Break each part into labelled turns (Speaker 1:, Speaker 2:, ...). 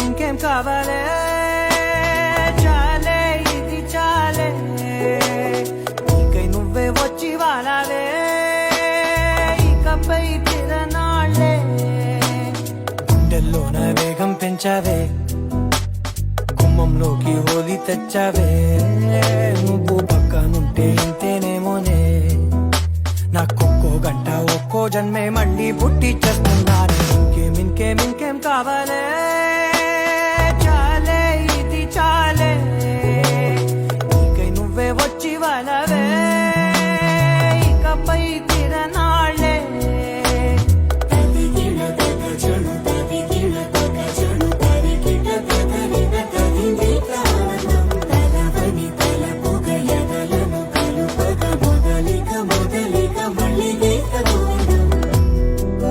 Speaker 1: ఇంకేం కావాలే చాలే ఇది చాలే నీకై నువ్వే వచ్చి వాలాలే ఇకపై తిరనాళ్లే గుండెల్లోన వేగం పెంచావే గుమ్మంలోకి హోలీ తెచ్చావే నువ్వు పక్కనుంటే ఇంతేనేమోనే నాకొక్కో గంట ఒక్కో జన్మే మళ్ళీ పుట్టి చేస్తున్నాను ఇంకేం కావాలే చాలే ఇది చాలే నీకై నువ్వే వచ్చి వాళ్ళవే ఇకపై తిరనాళ్లే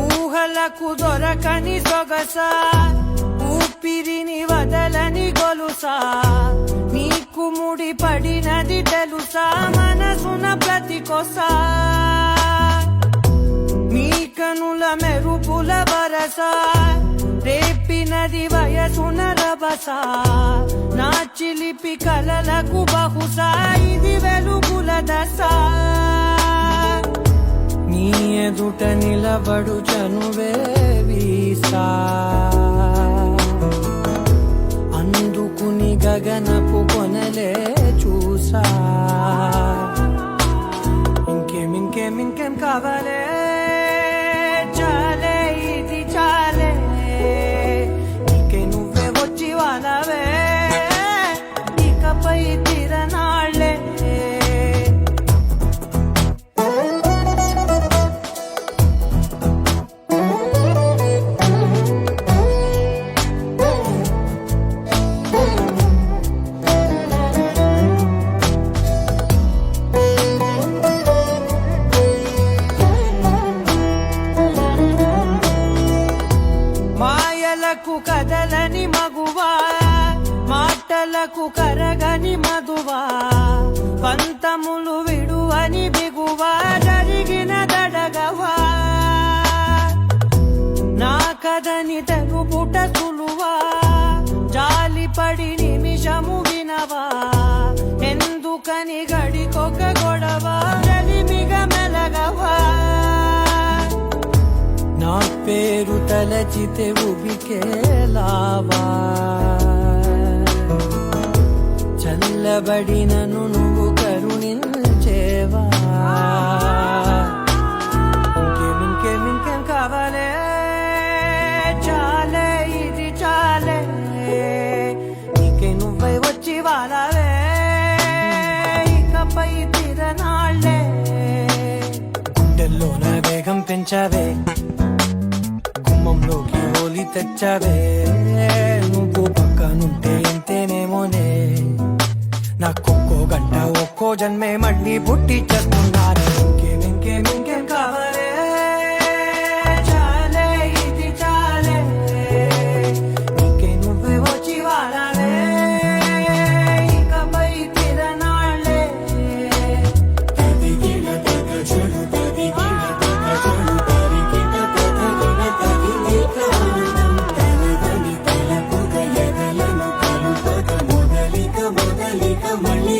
Speaker 1: ఊహలకు దొరకని సొగసా ఊపిరిని వదలని గొలుసా నీకు ముడి పడినది తెలుసా మనసున ప్రతి కొసా నీ కనుల మెరుపుల వరసా రేపినది వయసున రభసా నా చిలిపి కలలకు బహుశా ఇది వెలుగుల దశ నీ ఎదుట నిలబడు చనువే వీసా అందుకుని గగనపు కొనలే చూసా ఇంకేం కావాలే చాలే ఇది చాలే నీకే నువ్వే వచ్చి వాలవే ఇకపై తిరనాళ్లే మాయలకు కదలని మగువా మాటలకు కరగని మధువా పంతములు విడువని బిగువా జరిగిన దడగవా నా కదని తెగుపుట సులువా జాలిపడి నిమిషము వినవా ఎందుకని గడికొక గొడవ రలిమిగ మెలగవా నా పేరు తలచితే ఉబికేలావా చల్లబడినను నువ్వు కరుణించేవా ఇంకేం కావాలే చాలే ఇది చాలే నీకే నువ్వై వచ్చి వాలవే ఇకపై తిరనాళ్లే గుండెల్లోన వేగం పెంచావే గుమ్మంలోకి హోలీ తెచ్చావే నువ్వు పక్కనుంటే ఇంతేనేమోనే నాకొక్కో గంట ఒక్కో జన్మే మళ్ళీ పుట్టి చేస్తున్నాను ఇంకేం కావాలే చాలే ఇది చాలే నీకే నువ్వే వచ్చి వాలవే ఇకపై తిరనాళ్లే
Speaker 2: మళ్ళీ